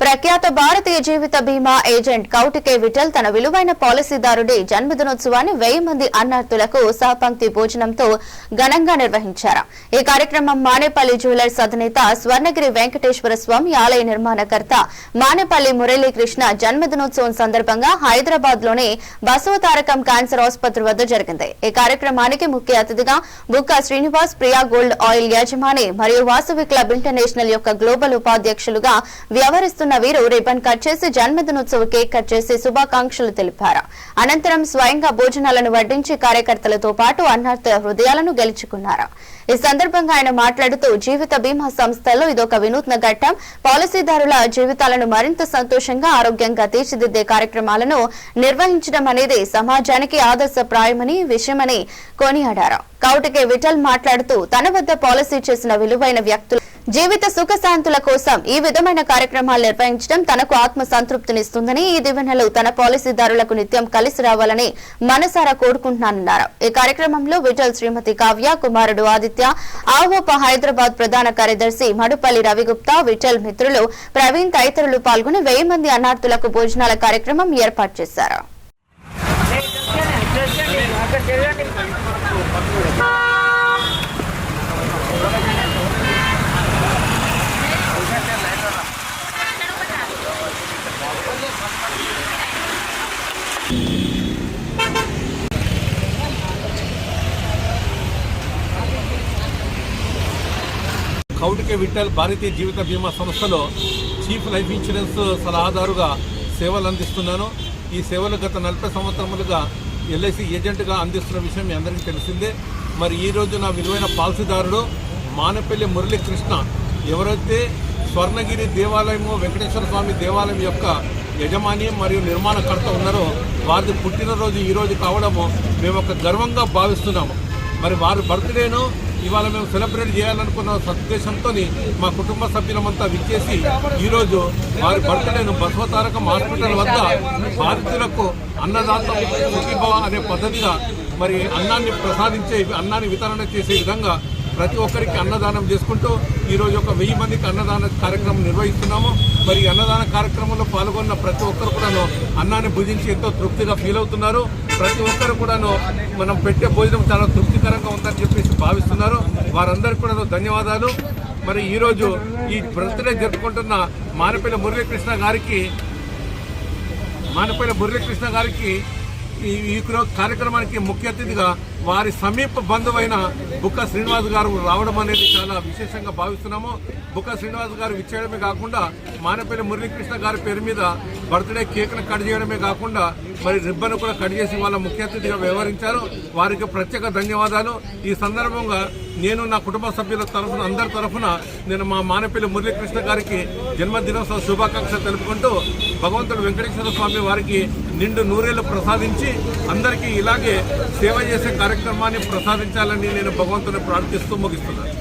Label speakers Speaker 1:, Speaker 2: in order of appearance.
Speaker 1: ప్రఖ్యాత భారతీయ జీవిత బీమా ఏజెంట్ కౌటికే విఠల్ తన విలువైన పాలసీదారుడి జన్మదినోత్సవాన్ని 1000 మంది అన్నార్థులకు సహపంక్తి భోజనంతో ఘనంగా నిర్వహించారు. ఈ కార్యక్రమం మానేపల్లి జ్యువెలర్స్ అధినేత స్వర్ణగిరి వెంకటేశ్వర స్వామి ఆలయ నిర్మాణకర్త మానేపల్లి మురళీకృష్ణ జన్మదినోత్సవం సందర్భంగా హైదరాబాద్ లోని బసవతారకం క్యాన్సర్ ఆసుపత్రి వద్ద జరిగింది. ఈ కార్యక్రమానికి ముఖ్య అతిథిగా బుక్కా శ్రీనివాస్, ప్రియా గోల్డ్ ఆయిల్ యాజమాని మరియు వాసవి క్లబ్ ఇంటర్నేషనల్ యొక్క గ్లోబల్ ఉపాధ్యక్షులుగా వ్యవహరిస్తున్న వీరు రిబన్ కట్ చేసి జన్మదినోత్సవ కేక్ కట్ చేసి శుభాకాంక్షలు తెలిపారు. అనంతరం స్వయంగా భోజనాలను వడ్డించి కార్యకర్తలతో పాటు అన్నార్థుల హృదయాలను గెలుచుకున్నారు. ఈ సందర్భంగా ఆయన మాట్లాడుతూ జీవిత బీమా సంస్థల్లో ఇదొక వినూత్న ఘట్టం. పాలసీదారుల జీవితాలను మరింత సంతోషంగా, ఆరోగ్యంగా తీర్చిదిద్దే కార్యక్రమాలను నిర్వహించడం అనేది సమాజానికి ఆదర్శప్రాయమని విషయమని కొనియాడారు. కౌటికే విఠల్ మాట్లాడుతూ తన వద్ద పాలసీ చేసిన విలువైన వ్యక్తులు జీవిత సుఖశాంతుల కోసం ఈ విధమైన కార్యక్రమాలు నిర్వహించడం తనకు ఆత్మ సంతృప్తినిస్తుందని, ఈ దీవెనలు తన పాలసీదారులకు నిత్యం కలిసి రావాలని మనసారా కోరుకుంటున్నానన్నారు. ఈ కార్యక్రమంలో విఠల్ శ్రీమతి కావ్య, కుమారుడు ఆదిత్య, ఆహోప హైదరాబాద్ ప్రధాన కార్యదర్శి మడుపల్లి రవిగుప్తా, విఠల్ మిత్రులు ప్రవీణ్ తదితరులు పాల్గొని 1000 మంది అన్నార్థులకు భోజనాల కార్యక్రమం ఏర్పాటు చేశారు.
Speaker 2: కౌటికే విఠల్ భారతీయ జీవిత బీమా సంస్థలో చీఫ్ లైఫ్ ఇన్సూరెన్స్ సలహాదారుగా సేవలు అందిస్తున్నాను. ఈ సేవలు గత 40 సంవత్సరములుగా ఎల్ఐసి ఏజెంట్గా అందిస్తున్న విషయం మీ అందరికీ తెలిసిందే. మరి ఈరోజు నా విలువైన పాలసీదారుడు మానేపల్లి మురళీకృష్ణ, ఎవరైతే స్వర్ణగిరి దేవాలయము వెంకటేశ్వర స్వామి దేవాలయం యొక్క యజమాని మరియు నిర్మాణకర్త ఉన్నారో వారి పుట్టినరోజు ఈరోజు కావడము మేము ఒక గర్వంగా భావిస్తున్నాము. మరి వారి బర్త్డేను ఇవాళ మేము సెలబ్రేట్ చేయాలనుకున్న సదుద్దేశంతో మా కుటుంబ సభ్యులమంతా విచ్చేసి ఈరోజు వారి బర్త్డేను బసవతారకం హాస్పిటల్ వద్ద బాధితులకు అన్నదాత సుఖీభవ అనే పద్ధతిగా మరి అన్నాన్ని వితరణ చేసే విధంగా ప్రతి ఒక్కరికి అన్నదానం చేసుకుంటూ ఈరోజు ఒక 1000 మందికి అన్నదాన కార్యక్రమం నిర్వహిస్తున్నాము. మరి అన్నదాన కార్యక్రమంలో పాల్గొన్న ప్రతి ఒక్కరు కూడాను అన్నాన్ని భుజించి ఎంతో తృప్తిగా ఫీల్ అవుతున్నారు. ప్రతి ఒక్కరు కూడాను మనం పెట్టే భోజనం చాలా తృప్తికరంగా ఉందని చెప్పేసి భావిస్తున్నారు. వారందరికీ కూడా ధన్యవాదాలు. మరి ఈరోజు ఈ బర్త్డే జరుపుకుంటున్న మానేపల్లి మురళీకృష్ణ గారికి ఈ కార్యక్రమానికి ముఖ్య అతిథిగా వారి సమీప బంధువైన బుక్కా శ్రీనివాస్ గారు రావడం అనేది చాలా విశేషంగా భావిస్తున్నాము. బుక్కా శ్రీనివాస్ గారు ఇచ్చేయడమే కాకుండా మానేపల్లి మురళీకృష్ణ గారి పేరు మీద బర్త్డే కేక్ను కట్ చేయడమే కాకుండా మరి రిబ్బన్ కూడా కట్ చేసి వాళ్ళ ముఖ్య అతిథిగా వ్యవహరించారు. వారికి ప్రత్యేక ధన్యవాదాలు. ఈ సందర్భంగా నేను నా కుటుంబ సభ్యుల అందరి తరఫున నేను మా మానేపల్లి మురళీకృష్ణ గారికి జన్మదినోత్సవ శుభాకాంక్షలు తెలుపుకుంటూ భగవంతుడు వెంకటేశ్వర స్వామి వారికి నిండు నూరేళ్లు ప్రసాదించి అందరికీ ఇలాగే సేవ చేసే కార్యక్రమాన్ని ప్రసాదించాలని నేను భగవంతుని ప్రార్థిస్తూ ముగిస్తున్నాను.